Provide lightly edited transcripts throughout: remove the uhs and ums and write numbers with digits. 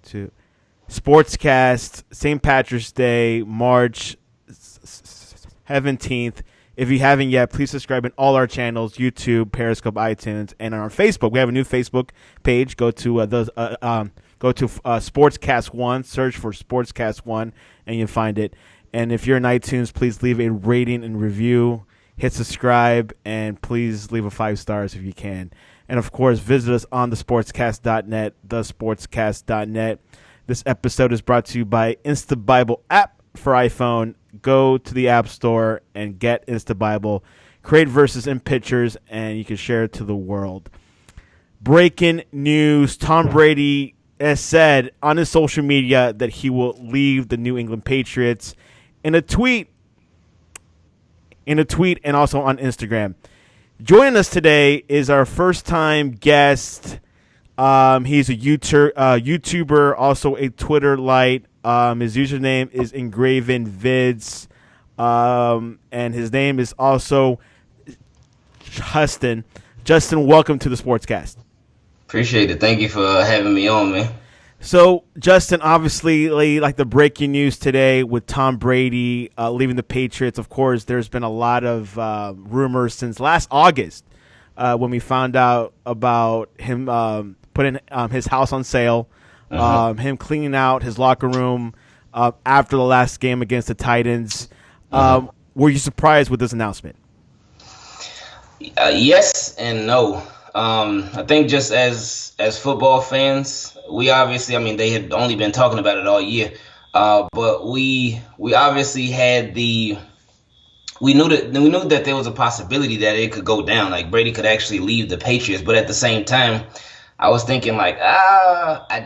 to Sportscast, St. Patrick's Day, March 17th. If you haven't yet, please subscribe in all our channels, YouTube, Periscope, iTunes, and on our Facebook. We have a new Facebook page. Go to Sportscast 1, search for Sportscast 1, and you'll find it. And if you're in iTunes, please leave a rating and review. Hit subscribe, and please leave a 5 stars if you can. And, of course, visit us on thesportscast.net, thesportscast.net. This episode is brought to you by InstaBible app for iPhone. Go to the App Store and get InstaBible. Create verses and pictures, and you can share it to the world. Breaking news. Tom Brady has said on his social media that he will leave the New England Patriots in a tweet and also on Instagram. Joining us today is our first-time guest. He's a YouTuber, also a Twitter light. His username is Engraven Vids, and his name is also Justin. Justin, welcome to the Sportscast. Appreciate it. Thank you for having me on, man. So, Justin, obviously, like the breaking news today with Tom Brady leaving the Patriots, of course, there's been a lot of rumors since last August when we found out about him putting his house on sale, him cleaning out his locker room after the last game against the Titans. Were you surprised with this announcement? Yes and no. I think just as football fans, we obviously, they had only been talking about it all year, but we obviously had we knew that there was a possibility that it could go down, like Brady could actually leave the Patriots, but at the same time, I was thinking like, I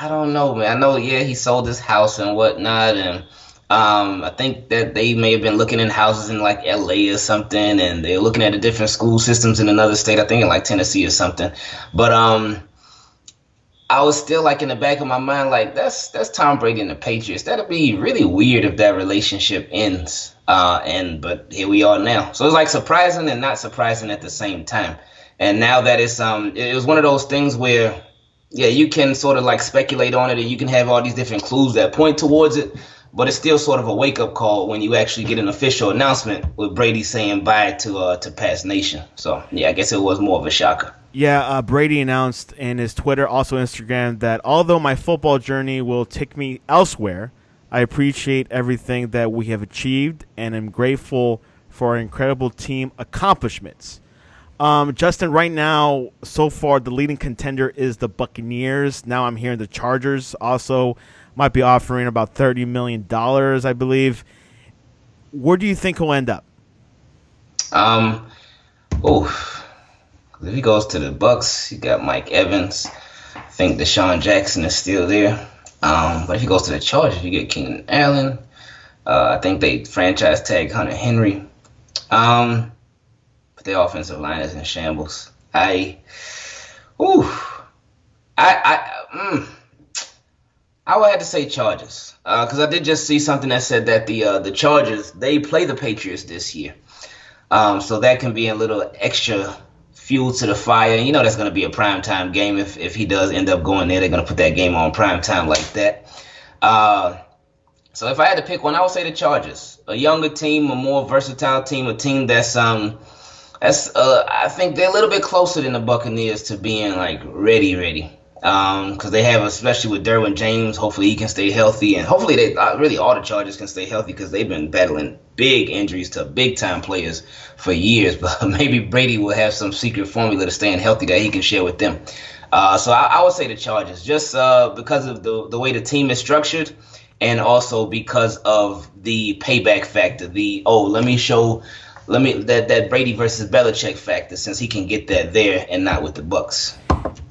don't know, man. I know, he sold his house and whatnot, and I think that they may have been looking in houses in like LA or something, and they're looking at the different school systems in another state, I think in like Tennessee or something. But I was still like in the back of my mind, like that's Tom Brady and the Patriots. That'd be really weird if that relationship ends. But here we are now. So it's like surprising and not surprising at the same time. And now that it was one of those things where, you can sort of like speculate on it, and you can have all these different clues that point towards it. But it's still sort of a wake-up call when you actually get an official announcement with Brady saying bye to Pats Nation. So, I guess it was more of a shocker. Yeah, Brady announced in his Twitter, also Instagram, that although my football journey will take me elsewhere, I appreciate everything that we have achieved and am grateful for our incredible team accomplishments. Justin, right now, so far, the leading contender is the Buccaneers. Now I'm hearing the Chargers also might be offering about $30 million, I believe. Where do you think he'll end up? If he goes to the Bucs, you got Mike Evans. I think Deshaun Jackson is still there. But if he goes to the Chargers, you get Keenan Allen. I think they franchise tag Hunter Henry. But their offensive line is in shambles. I would have to say Chargers, because I did just see something that said that the Chargers, they play the Patriots this year, so that can be a little extra fuel to the fire. And that's going to be a primetime game if he does end up going there. They're going to put that game on primetime like that. So if I had to pick one, I would say the Chargers, a younger team, a more versatile team, a team that's I think they're a little bit closer than the Buccaneers to being like ready. Because they have, especially with Derwin James, hopefully he can stay healthy, and hopefully really all the Chargers can stay healthy, because they've been battling big injuries to big time players for years. But maybe Brady will have some secret formula to staying healthy that he can share with them. So I would say the Chargers, just because of the way the team is structured, and also because of the payback factor. That Brady versus Belichick factor, since he can get that there and not with the Bucs.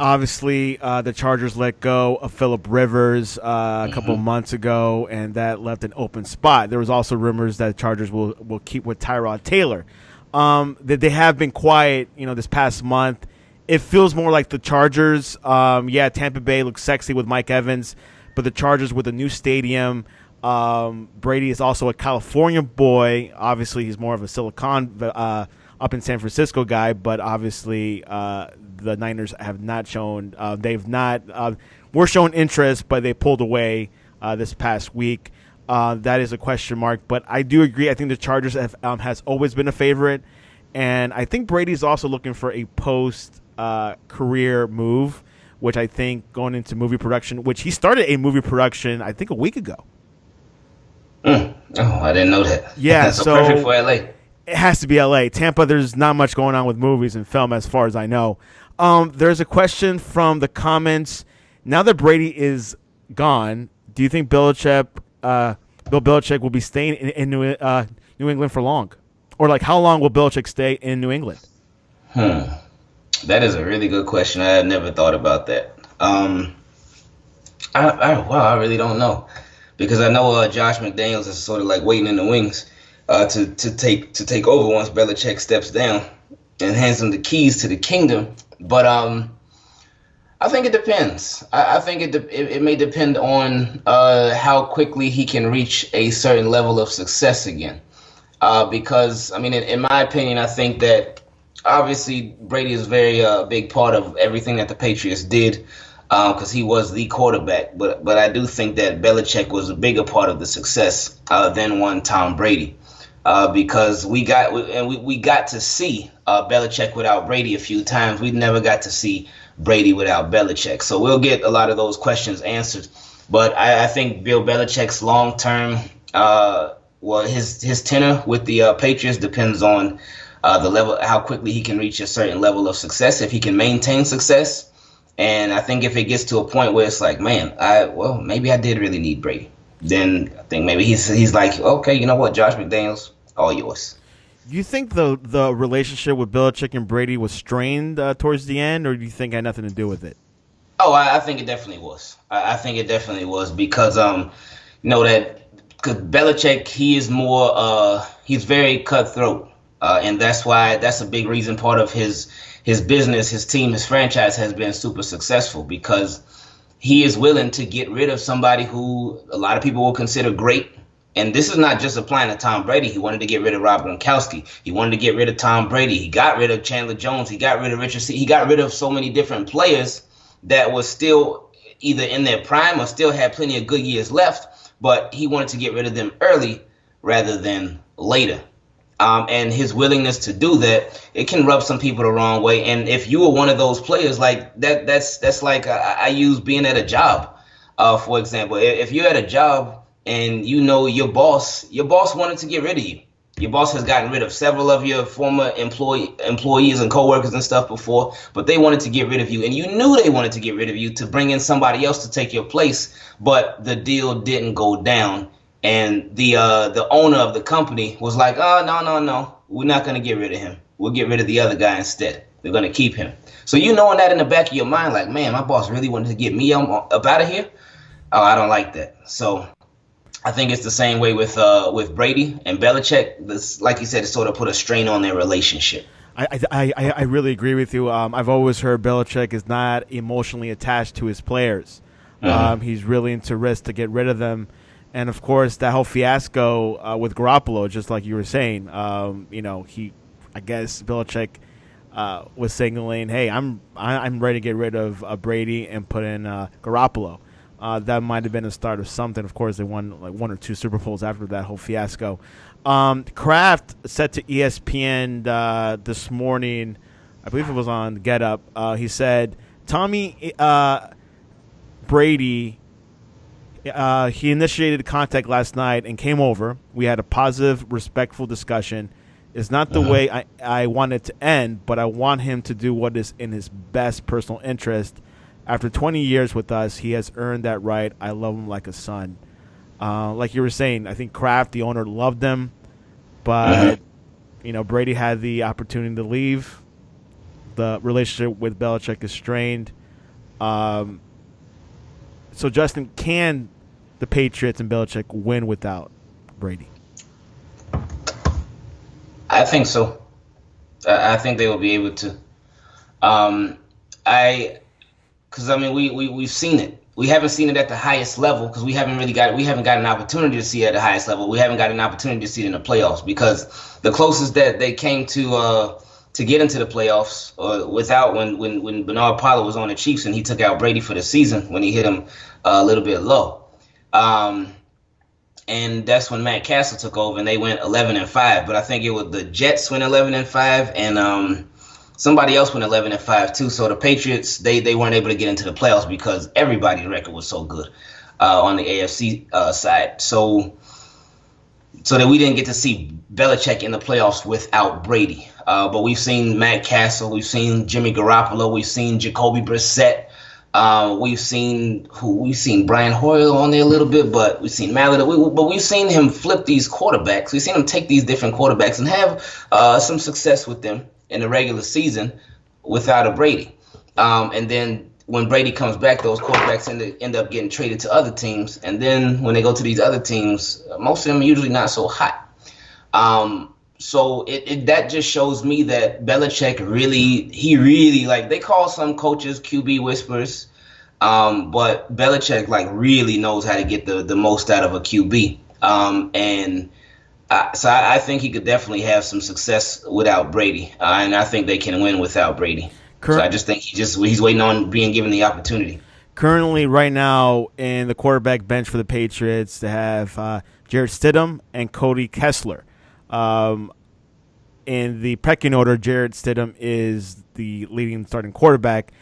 Obviously, the Chargers let go of Phillip Rivers a couple months ago, and that left an open spot. There was also rumors that the Chargers will keep with Tyrod Taylor. That they have been quiet, this past month. It feels more like the Chargers. Tampa Bay looks sexy with Mike Evans, but the Chargers with a new stadium. Brady is also a California boy. Obviously, he's more of a Silicon up in San Francisco guy, but obviously the Niners have not shown. They've not. were showing interest, but they pulled away this past week. That is a question mark, but I do agree. I think the Chargers has always been a favorite, and I think Brady's also looking for a post career move, which I think going into movie production, which he started a movie production I think a week ago. Oh, I didn't know that. Yeah, so perfect for LA. It has to be LA. Tampa, there's not much going on with movies and film as far as I know. There's a question from the comments. Now that Brady is gone, do you think Bill Belichick will be staying in New England for long? Or like how long will Belichick stay in New England? That is a really good question. I had never thought about that. I really don't know. Because I know Josh McDaniels is sort of like waiting in the wings to take over once Belichick steps down and hands him the keys to the kingdom. But I think it depends. I think it may depend on how quickly he can reach a certain level of success again. Because, I mean, in my opinion, I think that obviously Brady is very big part of everything that the Patriots did. Because he was the quarterback, but I do think that Belichick was a bigger part of the success than one Tom Brady, because we got to see Belichick without Brady a few times. We never got to see Brady without Belichick, so we'll get a lot of those questions answered. But I think Bill Belichick's long term, his tenure with the Patriots depends on the level, how quickly he can reach a certain level of success, if he can maintain success. And I think if it gets to a point where it's like, man, maybe I did really need Brady, then I think maybe he's like, okay, you know what, Josh McDaniels, all yours. Do you think the relationship with Belichick and Brady was strained towards the end, or do you think it had nothing to do with it? Oh, I think it definitely was. I think it definitely was because because Belichick, he is more he's very cutthroat, and that's a big reason part of his business, his team, his franchise has been super successful because he is willing to get rid of somebody who a lot of people will consider great. And this is not just applying to Tom Brady. He wanted to get rid of Rob Gronkowski. He wanted to get rid of Tom Brady. He got rid of Chandler Jones. He got rid of Richard C. He got rid of so many different players that was still either in their prime or still had plenty of good years left. But he wanted to get rid of them early rather than later. And his willingness to do that, it can rub some people the wrong way. And if you were one of those players like that, that's like I use being at a job, for example. If you're at a job and you know your boss wanted to get rid of you. Your boss has gotten rid of several of your former employees and coworkers and stuff before, but they wanted to get rid of you, and you knew they wanted to get rid of you to bring in somebody else to take your place, but the deal didn't go down. And the owner of the company was like, oh, no, we're not going to get rid of him. We'll get rid of the other guy instead. We're going to keep him. So you knowing that in the back of your mind, like, man, my boss really wanted to get me up out of here. Oh, I don't like that. So I think it's the same way with Brady and Belichick. This, like you said, it sort of put a strain on their relationship. I really agree with you. I've always heard Belichick is not emotionally attached to his players. Mm-hmm. He's willing to risk to get rid of them. And, of course, that whole fiasco with Garoppolo, just like you were saying, I guess Belichick was signaling, hey, I'm ready to get rid of Brady and put in Garoppolo. That might have been the start of something. Of course, they won like 1 or 2 Super Bowls after that whole fiasco. Kraft said to ESPN this morning, I believe it was on Get Up, he said, Tommy Brady... he initiated contact last night and came over. We had a positive, respectful discussion. It's not the way I want it to end, but I want him to do what is in his best personal interest. After 20 years with us, he has earned that right. I love him like a son. Like you were saying, I think Kraft, the owner, loved him, but Brady had the opportunity to leave. The relationship with Belichick is strained. So, Justin, can the Patriots and Belichick win without Brady? I think so. I think they will be able to. Because we've seen it. We haven't seen it at the highest level because we haven't got an opportunity to see it at the highest level. We haven't got an opportunity to see it in the playoffs because the closest that they came to to get into the playoffs without when Bernard Pollard was on the Chiefs and he took out Brady for the season when he hit him a little bit low. And that's when Matt Castle took over and they went 11-5. But I think it was the Jets went 11-5 and somebody else went 11-5 too. So the Patriots they weren't able to get into the playoffs because everybody's record was so good on the AFC side. So that we didn't get to see Belichick in the playoffs without Brady. But we've seen Matt Castle, we've seen Jimmy Garoppolo, we've seen Jacoby Brissett, we've seen Brian Hoyer on there a little bit, but we've seen Mallett. But we've seen him flip these quarterbacks. We've seen him take these different quarterbacks and have some success with them in the regular season without a Brady. And then when Brady comes back, those quarterbacks end up getting traded to other teams. And then when they go to these other teams, most of them are usually not so hot. So that just shows me that Belichick really like, they call some coaches QB whispers, but Belichick like really knows how to get the most out of a QB. So I think he could definitely have some success without Brady, and I think they can win without Brady. So I just think he's waiting on being given the opportunity. Currently, right now, in the quarterback bench for the Patriots, they have Jarrett Stidham and Cody Kessler. In the pecking order, Jarrett Stidham is the leading starting quarterback.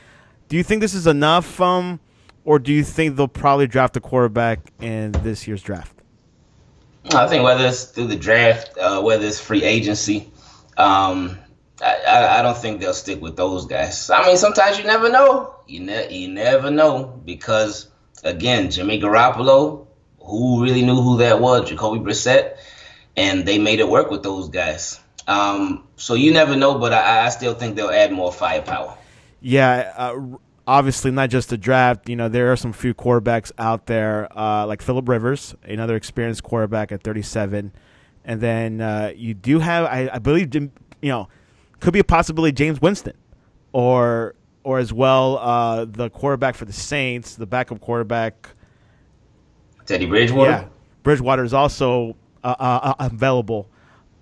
Do you think this is enough, or do you think they'll probably draft a quarterback in this year's draft? I think whether it's through the draft, whether it's free agency, I don't think they'll stick with those guys. I mean, sometimes you never know. You never know because, again, Jimmy Garoppolo, who really knew who that was, Jacoby Brissett, and they made it work with those guys. So you never know, but I still think they'll add more firepower. Yeah, obviously not just the draft. You know, there are some few quarterbacks out there like Phillip Rivers, another experienced quarterback at 37. And then you do have, I believe, could be a possibility James Winston or as well the quarterback for the Saints, the backup quarterback. Teddy Bridgewater? Yeah, Bridgewater is also available.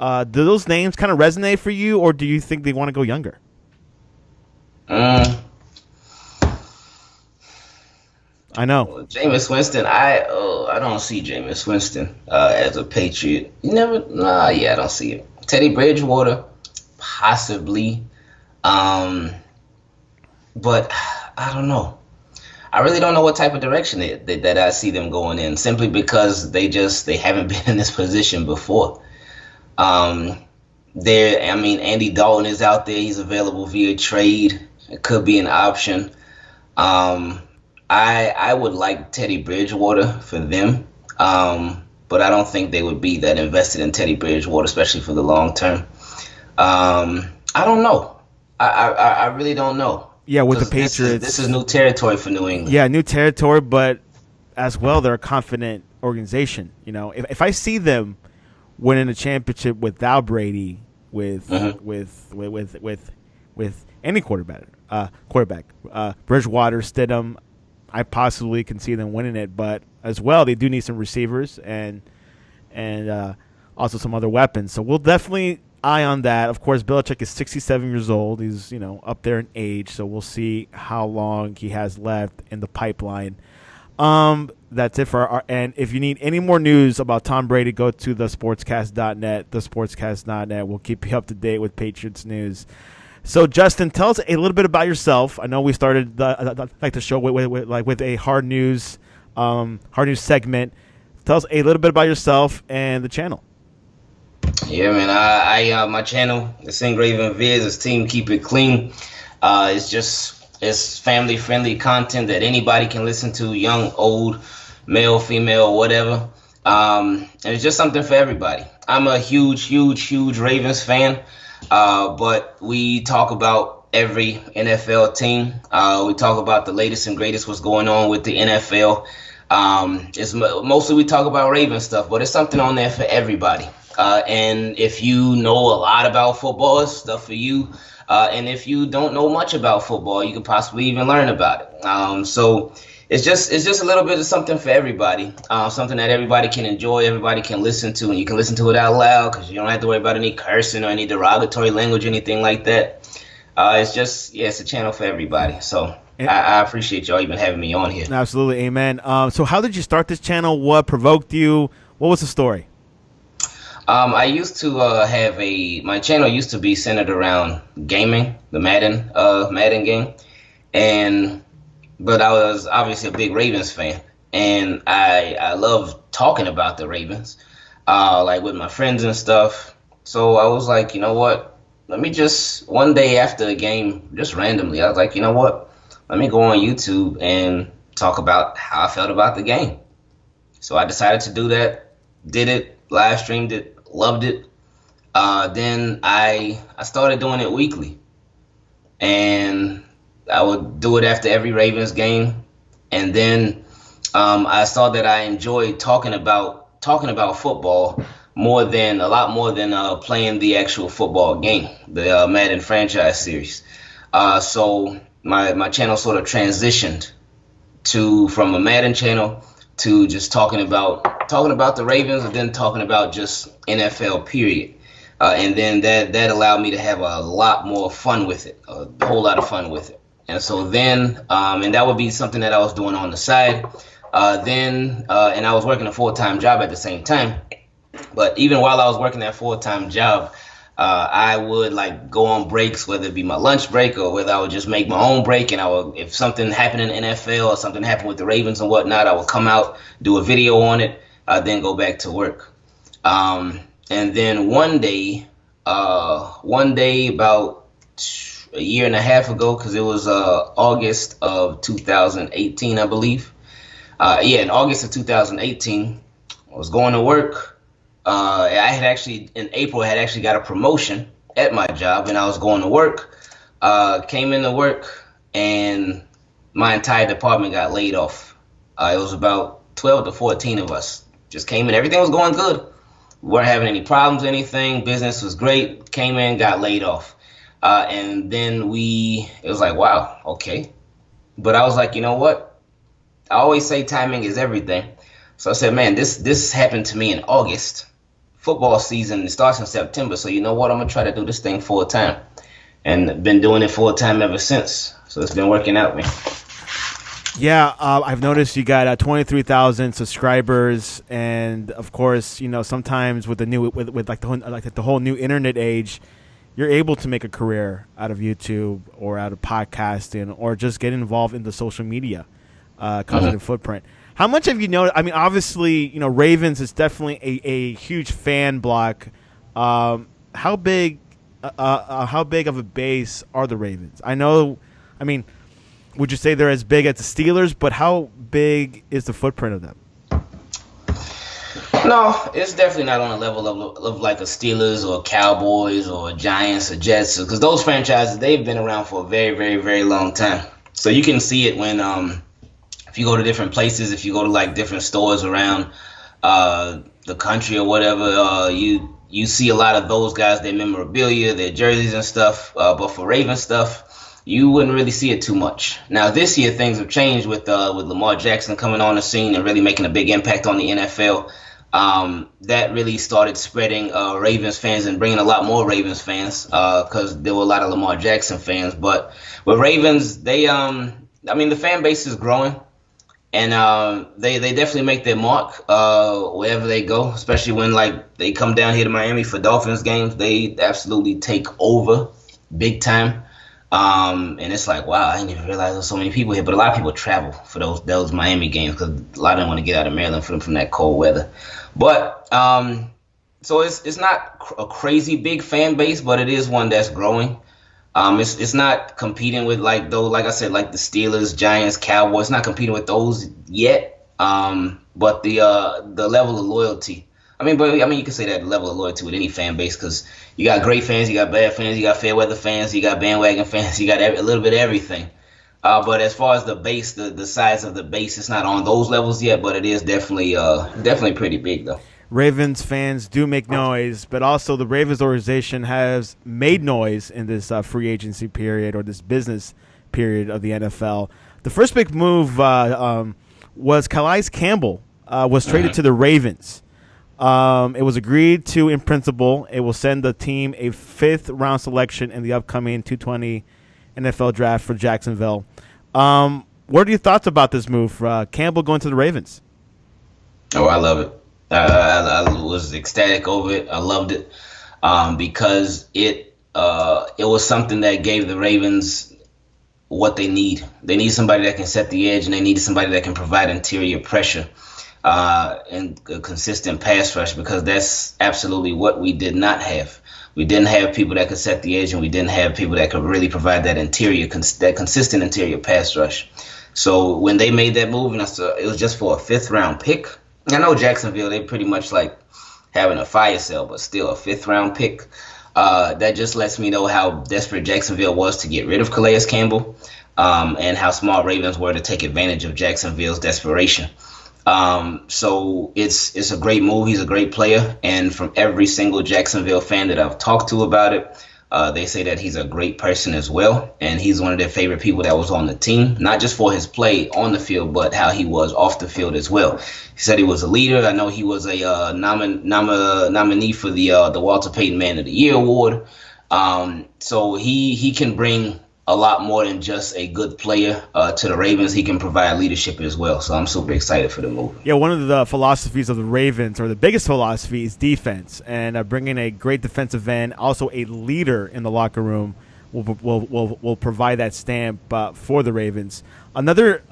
Do those names kind of resonate for you, or do you think they want to go younger? I know. Well, Jameis Winston, I don't see Jameis Winston as a Patriot. I don't see it. Teddy Bridgewater, possibly. But I don't know. I really don't know what type of direction that I see them going in, simply because they haven't been in this position before. Andy Dalton is out there. He's available via trade. It could be an option. I would like Teddy Bridgewater for them, but I don't think they would be that invested in Teddy Bridgewater, especially for the long term. I don't know. I really don't know. Yeah, with the Patriots, this is new territory for New England. Yeah, new territory, but as well, they're a confident organization. You know, if I see them winning a championship without Brady, with any quarterback, Bridgewater, Stidham, I possibly can see them winning it. But as well, they do need some receivers and also some other weapons. So we'll definitely eye on that. Of course, Belichick is 67 years old. He's up there in age, so we'll see how long he has left in the pipeline. That's it for and if you need any more news about Tom Brady, go to thesportscast.net, thesportscast.net. We'll keep you up to date with Patriots news. So, Justin, tell us a little bit about yourself. I know we started the show with a hard news segment. Tell us a little bit about yourself and the channel. Yeah, man. I my channel, the Sing Raven Viz, is Team Keep It Clean. It's family friendly content that anybody can listen to, young, old, male, female, whatever. And it's just something for everybody. I'm a huge Ravens fan. But we talk about every NFL team. We talk about the latest and greatest, what's going on with the NFL. It's mostly we talk about Ravens stuff, but it's something on there for everybody. And if you know a lot about football, it's stuff for you. And if you don't know much about football, you could possibly even learn about it. So it's just a little bit of something for everybody. Something that everybody can enjoy, everybody can listen to, and you can listen to it out loud because you don't have to worry about any cursing or any derogatory language or anything like that. It's just yeah, it's a channel for everybody. So And, I appreciate y'all even having me on here. absolutely, amen. So how did you start this channel? What provoked you? What was the story? I used to have my channel used to be centered around gaming, the Madden game, and but I was obviously a big Ravens fan, and I love talking about the Ravens, like with my friends and stuff. So I was like, you know what? Let me just one day after the game, just randomly, I was like, you know what? Let me go on YouTube and talk about how I felt about the game. So I decided to do that, did it, live streamed it, loved it. Then I started doing it weekly, and I would do it after every Ravens game, and then I saw that I enjoyed talking about football a lot more than playing the actual football game, the Madden franchise series. So my channel sort of transitioned to from a Madden channel to just talking about the Ravens, and then talking about just NFL period. And then that allowed me to have a lot more fun with it, a whole lot of fun with it. And so then, and that would be something that I was doing on the side. And I was working a full-time job at the same time. But even while I was working that full-time job, I would like go on breaks, whether it be my lunch break or whether I would just make my own break. And if something happened in the NFL or something happened with the Ravens and whatnot, I would come out, do a video on it, then go back to work. And then one day about a year and a half ago, because it was August of 2018, I believe. Yeah, in August of 2018, I was going to work. I had actually, in April, I had actually got a promotion at my job, and I was going to work. Came into work, and my entire department got laid off. It was about 12 to 14 of us. Just came in. Everything was going good. We weren't having any problems, anything. Business was great. Came in, got laid off. And then it was like, wow, okay. But I was like, you know what? I always say timing is everything. So I said, man, this happened to me in August. Football season starts in September. So you know what? I'm going to try to do this thing full time. And been doing it full time ever since. So it's been working out, man. Yeah, I've noticed you got 23,000 subscribers, and of course, sometimes with the new with like the whole new internet age, you're able to make a career out of YouTube or out of podcasting or just get involved in the social media content footprint. How much have you noticed? I mean, obviously, Ravens is definitely a huge fan block. How big of a base are the Ravens? I mean, would you say they're as big as the Steelers? But how big is the footprint of them? No, it's definitely not on the level of like a Steelers or Cowboys or Giants or Jets, because those franchises, they've been around for a very, very, very long time. So you can see it when if you go to different places, if you go to like different stores around the country or whatever, you see a lot of those guys, their memorabilia, their jerseys and stuff. But for Raven stuff, you wouldn't really see it too much. Now this year things have changed with Lamar Jackson coming on the scene and really making a big impact on the NFL. That really started spreading Ravens fans and bringing a lot more Ravens fans because there were a lot of Lamar Jackson fans. But with Ravens, the fan base is growing, and they definitely make their mark wherever they go, especially when like they come down here to Miami for Dolphins games. They absolutely take over big time. And it's like, wow, I didn't even realize there were so many people here. But a lot of people travel for those Miami games because a lot of them want to get out of Maryland from that cold weather. But so it's not a crazy big fan base, but it is one that's growing. It's not competing with like I said, like the Steelers, Giants, Cowboys. It's not competing with those yet. But the level of loyalty. You can say that level of loyalty with any fan base because you got great fans, you got bad fans, you got fair weather fans, you got bandwagon fans, you got a little bit of everything. But as far as the base, the size of the base, it's not on those levels yet, but it is definitely pretty big though. Ravens fans do make noise, but also the Ravens organization has made noise in this free agency period or this business period of the NFL. The first big move was Calais Campbell was traded to the Ravens. It was agreed to in principle. It will send the team a fifth-round selection in the upcoming 220 NFL draft for Jacksonville. What are your thoughts about this move? Campbell going to the Ravens? Oh, I love it. I was ecstatic over it. I loved it because it was something that gave the Ravens what they need. They need somebody that can set the edge, and they need somebody that can provide interior pressure and a consistent pass rush, because that's absolutely what we did not have. We didn't have people that could set the edge, and we didn't have people that could really provide that that consistent interior pass rush. So when they made that move, and it was just for a fifth-round pick. I know Jacksonville, they pretty much like having a fire sale, but still a fifth-round pick. That just lets me know how desperate Jacksonville was to get rid of Calais Campbell, and how smart Ravens were to take advantage of Jacksonville's desperation. So it's a great move. He's a great player, and from every single Jacksonville fan that I've talked to about it, they say that he's a great person as well, and he's one of their favorite people that was on the team, not just for his play on the field, but how he was off the field as well. He said he was a leader. I know he was a nominee for the Walter Payton Man of the Year award. So he can bring a lot more than just a good player to the Ravens. He can provide leadership as well. So I'm super excited for the move. Yeah, one of the philosophies of the Ravens, or the biggest philosophy, is defense. And bringing a great defensive end, also a leader in the locker room, will provide that stamp for the Ravens. Another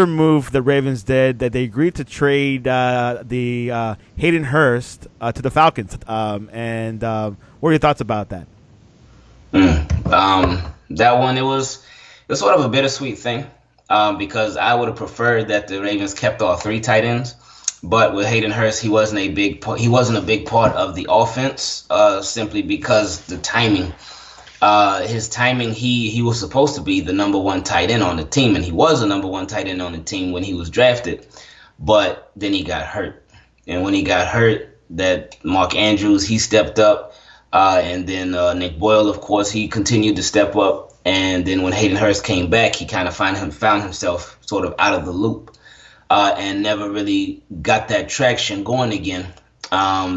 move the Ravens did, that they agreed to trade the Hayden Hurst to the Falcons. What are your thoughts about that? That one, it was sort of a bittersweet thing, because I would have preferred that the Ravens kept all three tight ends, but with Hayden Hurst, he wasn't a big part of the offense, simply because the timing, his timing, he was supposed to be the number one tight end on the team, and he was the number one tight end on the team when he was drafted, but then he got hurt, and when he got hurt, that Mark Andrews, he stepped up. And then Nick Boyle, of course, he continued to step up. And then when Hayden Hurst came back, he kind of found himself sort of out of the loop, and never really got that traction going again.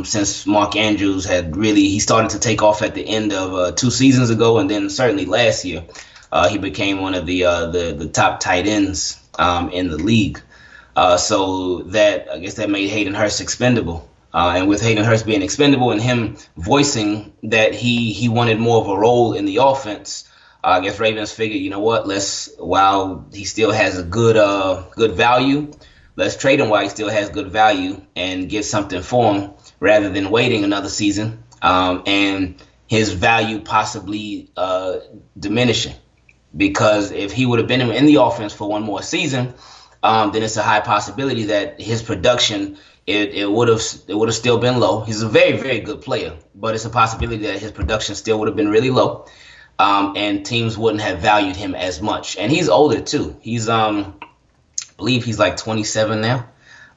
Since Mark Andrews he started to take off at the end of 2 seasons ago, and then certainly last year, he became one of the top tight ends in the league. So I guess that made Hayden Hurst expendable. And with Hayden Hurst being expendable and him voicing that he wanted more of a role in the offense, I guess Ravens figured, you know what, while he still has a good value, let's trade him while he still has good value and get something for him rather than waiting another season and his value possibly diminishing. Because if he would have been in the offense for one more season, then it's a high possibility that his production it would have still been low. He's a very, very good player, but it's a possibility that his production still would have been really low, and teams wouldn't have valued him as much. And he's older too. He's I believe he's like 27 now,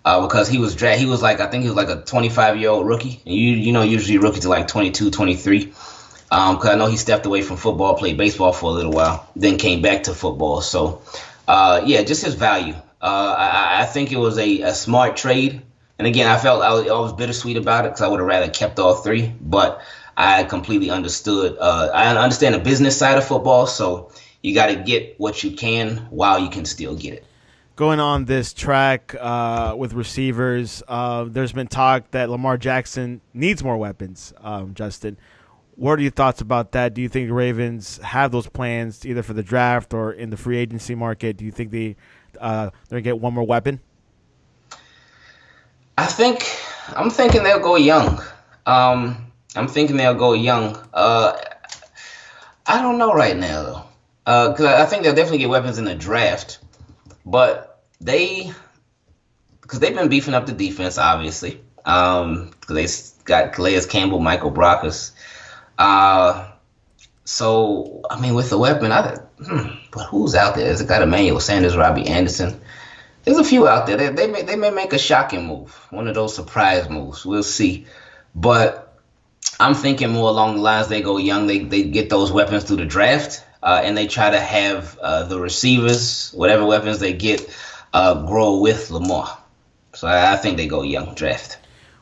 because he was drafted. He was like, I think he was like a 25-year-old rookie, and usually rookies are like 22, 23. Because I know he stepped away from football, played baseball for a little while, then came back to football. So just his value. I think it was a smart trade. And again, I felt I was bittersweet about it because I would have rather kept all three, but I completely understood. I understand the business side of football, so you got to get what you can while you can still get it. Going on this track with receivers, there's been talk that Lamar Jackson needs more weapons, Justin. What are your thoughts about that? Do you think the Ravens have those plans either for the draft or in the free agency market? Do you think they're going to get one more weapon? I'm thinking they'll go young. I don't know right now though, because I think they'll definitely get weapons in the draft, but because they've been beefing up the defense, obviously, because they got Calais Campbell, Michael Brockers. So I mean, with the weapon, but who's out there? There's a guy, Emmanuel Sanders, Robbie Anderson. There's a few out there. They may make a shocking move, one of those surprise moves. We'll see. But I'm thinking more along the lines they go young. They get those weapons through the draft. and they try to have the receivers, whatever weapons they get, grow with Lamar. So I think they go young draft.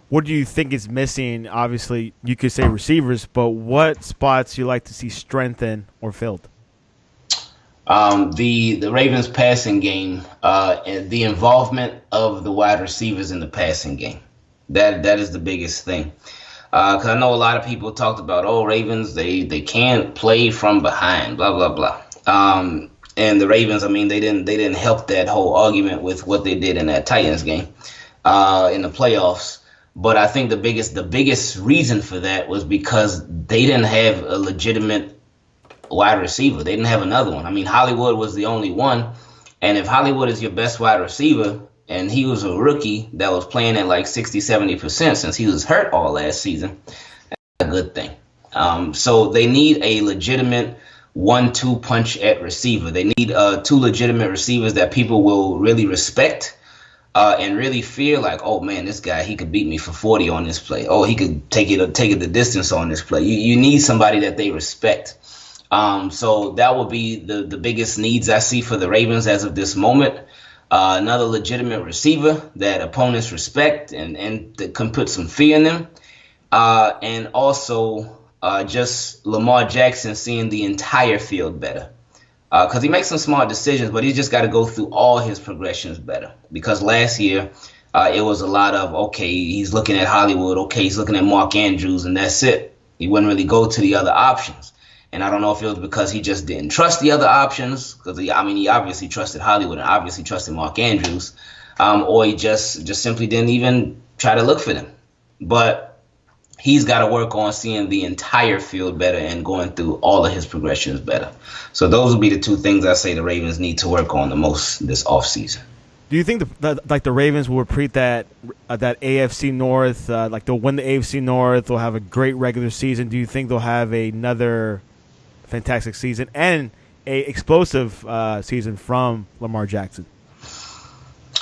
What do you think is missing? Obviously, you could say receivers, but what spots you like to see strengthened or filled? The Ravens passing game, and the involvement of the wide receivers in the passing game. That is the biggest thing. Because I know a lot of people talked about, oh, Ravens, they can't play from behind, blah blah blah. And the Ravens, I mean, they didn't help that whole argument with what they did in that Titans game, in the playoffs. But I think the biggest reason for that was because they didn't have a legitimate wide receiver. They didn't have another one. I mean, Hollywood was the only one. And if Hollywood is your best wide receiver, and he was a rookie that was playing at like 60, 70% since he was hurt all last season, that's a good thing. So they need a legitimate 1-2 punch at receiver. They need two legitimate receivers that people will really respect, and really feel like, oh man, this guy, he could beat me for 40 on this play. Oh, he could take it the distance on this play. You need somebody that they respect. So that will be the biggest needs I see for the Ravens as of this moment. Another legitimate receiver that opponents respect and that can put some fear in them. And also just Lamar Jackson seeing the entire field better. Because he makes some smart decisions, but he's just got to go through all his progressions better. Because last year, it was a lot of, okay, he's looking at Hollywood, okay, he's looking at Mark Andrews, and that's it. He wouldn't really go to the other options. And I don't know if it was because he just didn't trust the other options, because he obviously trusted Hollywood and obviously trusted Mark Andrews, or he just simply didn't even try to look for them. But he's got to work on seeing the entire field better and going through all of his progressions better. So those would be the two things I say the Ravens need to work on the most this offseason. Do you think the Ravens will repeat that AFC North, like they'll win the AFC North, they'll have a great regular season? Do you think they'll have another fantastic season and a explosive season from Lamar Jackson?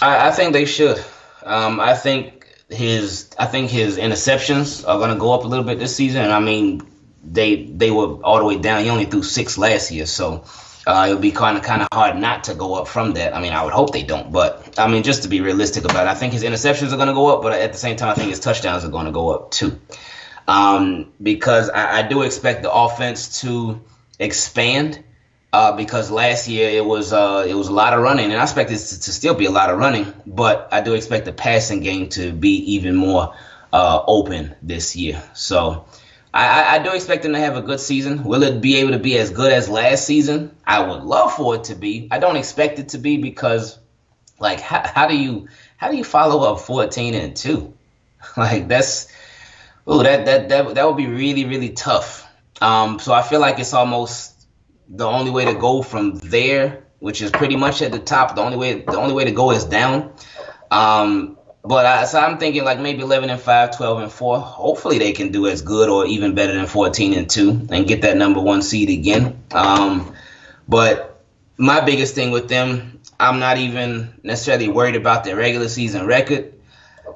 I think they should. I think his interceptions are going to go up a little bit this season. I mean, they were all the way down. He only threw 6 last year, so it would be kind of hard not to go up from that. I mean, I would hope they don't, but I mean, just to be realistic about it, I think his interceptions are going to go up, but at the same time, I think his touchdowns are going to go up too. Because I do expect the offense to expand. Because last year it was a lot of running, and I expect it to still be a lot of running, but I do expect the passing game to be even more open this year. So I do expect them to have a good season. Will it be able to be as good as last season? I would love for it to be. I don't expect it to be because, like, how do you follow up 14-2? Like that would be really, really tough. So I feel like it's almost the only way to go from there, which is pretty much at the top. The only way to go is down. So I'm thinking like maybe 11-5, 12-4. Hopefully they can do as good or even better than 14-2 and get that number 1 seed again. But my biggest thing with them, I'm not even necessarily worried about their regular season record.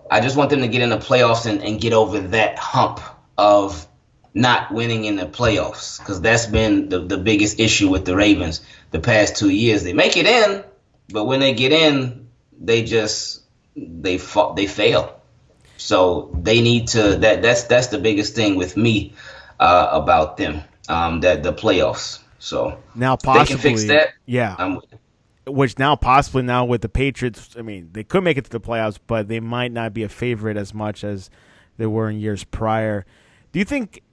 I just want them to get in the playoffs and get over that hump of not winning in the playoffs, because that's been the biggest issue with the Ravens the past 2 years. They make it in, but when they get in, they fail. So they need to. That's the biggest thing with me about them. That the playoffs. So now possibly they can fix that. Yeah. Which now possibly now with the Patriots, I mean, they could make it to the playoffs, but they might not be a favorite as much as they were in years prior. Do you think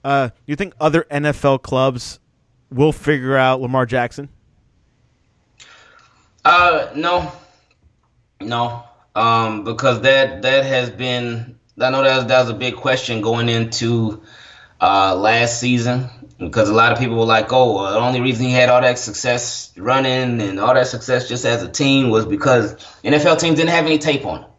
other NFL clubs will figure out Lamar Jackson? No. Because that has been. I know that was a big question going into last season, because a lot of people were like, oh, the only reason he had all that success running and all that success just as a team was because NFL teams didn't have any tape on him.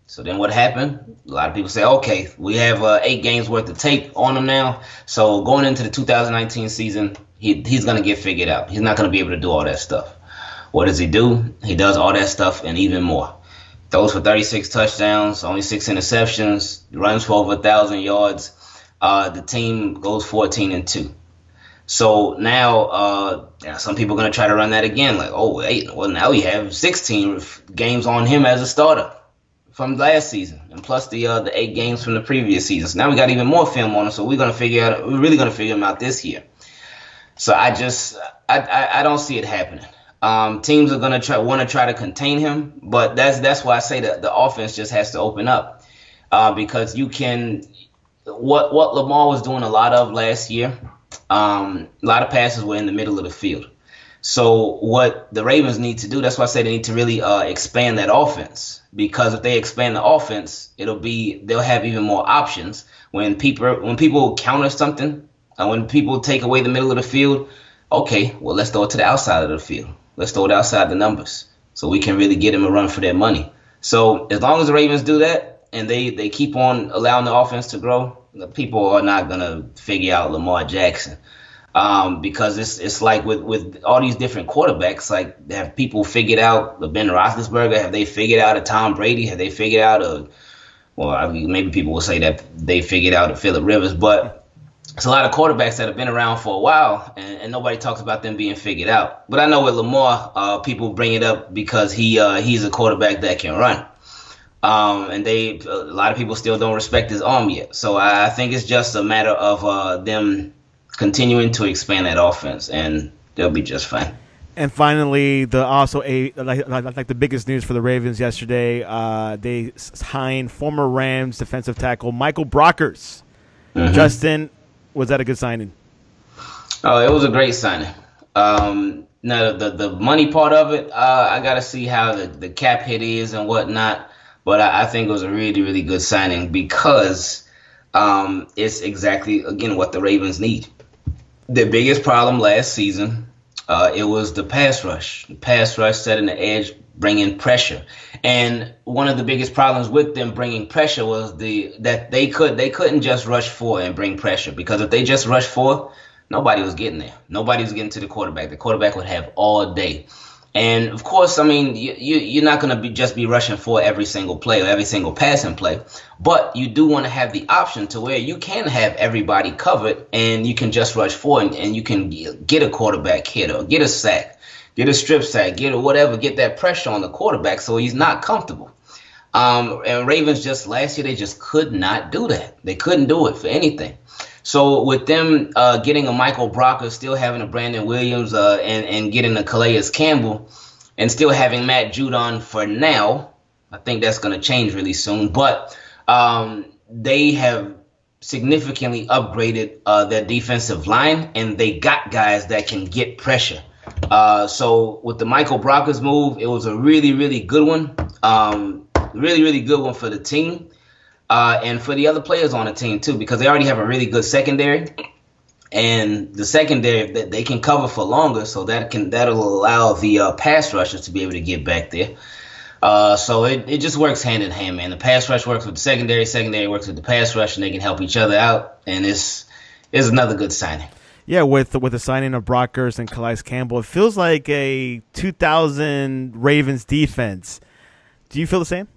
So then what happened? A lot of people say, okay, we have 8 games worth of tape on him now. So going into the 2019 season, he's going to get figured out. He's not going to be able to do all that stuff. What does he do? He does all that stuff and even more. Throws for 36 touchdowns, only 6 interceptions, runs for over 1,000 yards. The team goes 14-2. So now, some people are going to try to run that again. Like, oh, wait, well, now we have 16 games on him as a starter from last season, and plus the 8 games from the previous season. So now we got even more film on him. So we're really gonna figure him out this year. So I don't see it happening. Teams are gonna want to try to contain him, but that's why I say that the offense just has to open up, because you can what Lamar was doing a lot of last year. A lot of passes were in the middle of the field. So what the Ravens need to do, that's why I say they need to really expand that offense. Because if they expand the offense, they'll have even more options. When people counter something, when people take away the middle of the field, okay, well, let's throw it to the outside of the field. Let's throw it outside the numbers so we can really get them a run for their money. So as long as the Ravens do that and they keep on allowing the offense to grow, the people are not going to figure out Lamar Jackson. Because it's like with all these different quarterbacks, like have people figured out the Ben Roethlisberger? Have they figured out a Tom Brady? Have they figured out well, I mean, maybe people will say that they figured out a Phillip Rivers, but it's a lot of quarterbacks that have been around for a while, and nobody talks about them being figured out. But I know with Lamar, people bring it up because he's a quarterback that can run. And a lot of people still don't respect his arm yet. So I think it's just a matter of them continuing to expand that offense, and they'll be just fine. And finally, like the biggest news for the Ravens yesterday, they signed former Rams defensive tackle Michael Brockers. Mm-hmm. Justin, was that a good signing? Oh, it was a great signing. Now the money part of it, I got to see how the cap hit is and whatnot. But I think it was a really, really good signing because it's exactly, again, what the Ravens need. The biggest problem last season, it was the pass rush. The pass rush setting the edge, bringing pressure. And one of the biggest problems with them bringing pressure was that they couldn't just rush 4 and bring pressure, because if they just rushed 4, nobody was getting there. Nobody was getting to the quarterback. The quarterback would have all day. And of course, I mean, you're not going to just be rushing for every single play or every single passing play, but you do want to have the option to where you can have everybody covered and you can just rush for and you can get a quarterback hit or get a sack, get a strip sack, get that pressure on the quarterback so he's not comfortable. And Ravens just last year, they just could not do that. They couldn't do it for anything. So with them getting a Michael Brocker, still having a Brandon Williams, and getting a Calais Campbell, and still having Matt Judon for now, I think that's going to change really soon. But they have significantly upgraded their defensive line, and they got guys that can get pressure. So with the Michael Brockers move, it was a really, really good one. Really, really good one for the team. And for the other players on the team, too, because they already have a really good secondary. And the secondary, they can cover for longer, so that'll allow the pass rushers to be able to get back there. So it just works hand in hand, man. The pass rush works with the secondary works with the pass rush, and they can help each other out. And it's another good signing. Yeah, with the signing of Brockers and Calais Campbell, it feels like a 2000 Ravens defense. Do you feel the same?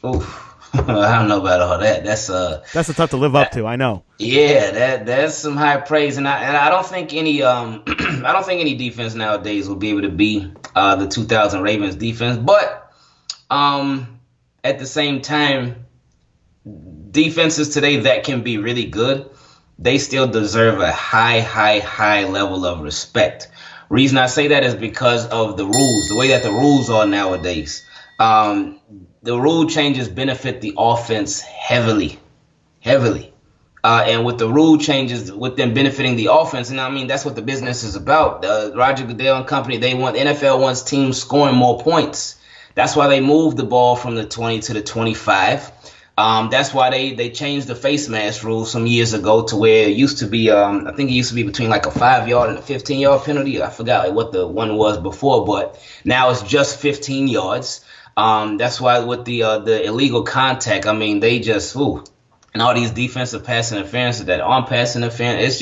Oof. I don't know about all that. That's tough to live up to. I know. Yeah, that's some high praise, and I don't think any I don't think any defense nowadays will be able to be the 2000 Ravens defense. But at the same time, defenses today that can be really good, they still deserve a high level of respect. Reason I say that is because of the rules, the way that the rules are nowadays. The rule changes benefit the offense heavily. And with the rule changes, with them benefiting the offense, and I mean, that's what the business is about. Roger Goodell and company, NFL wants teams scoring more points. That's why they moved the ball from the 20 to the 25. That's why they changed the face mask rule some years ago to where it used to be, I think it used to be between like a 5-yard and a 15-yard penalty. I forgot what the one was before, but now it's just 15 yards. That's why with the illegal contact, I mean, they just, and all these defensive pass interference that aren't pass interference,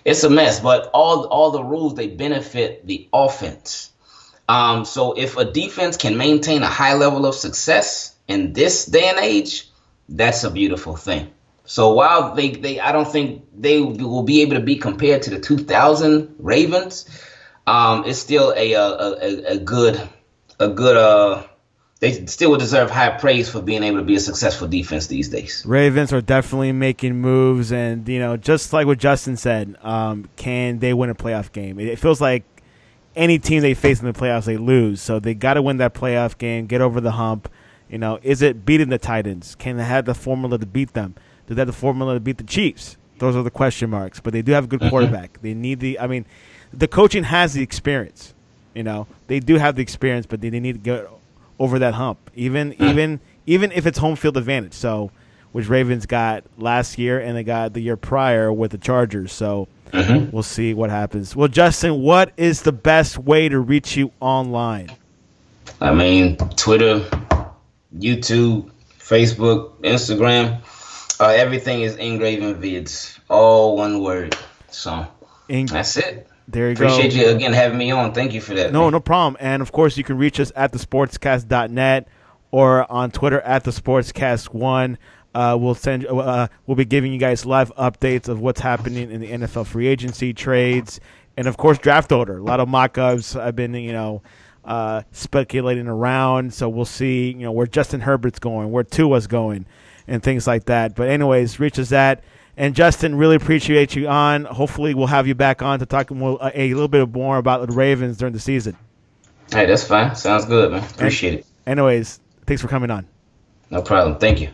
it's a mess. But all the rules, they benefit the offense. So if a defense can maintain a high level of success in this day and age, that's a beautiful thing. So while I don't think they will be able to be compared to the 2000 Ravens. It's still a good they still would deserve high praise for being able to be a successful defense these days. Ravens are definitely making moves, and just like what Justin said, can they win a playoff game? It feels like any team they face in the playoffs, they lose. So they got to win that playoff game, get over the hump. Is it beating the Titans? Can they have the formula to beat them? Do they have the formula to beat the Chiefs? Those are the question marks. But they do have a good quarterback. They need the coaching has the experience. They do have the experience, but they need to get over that hump. Even if it's home field advantage. So, which Ravens got last year and they got the year prior with the Chargers. So we'll see what happens. Well, Justin, what is the best way to reach you online? Twitter, YouTube, Facebook, Instagram. Everything is Engraven Vids, all one word. So that's it. There you Appreciate you again having me on. Thank you for that. No problem. And of course, you can reach us at thesportscast.net or on Twitter at thesportscast1. We'll be giving you guys live updates of what's happening in the NFL free agency trades, and of course, draft order. A lot of mock-ups. I've been speculating around, so we'll see where Justin Herbert's going, where Tua's going, and things like that. But anyways, reach us at. And Justin, really appreciate you on. Hopefully, we'll have you back on to talk a little bit more about the Ravens during the season. Hey, that's fine. Sounds good, man. Appreciate it. Anyways, thanks for coming on. No problem. Thank you.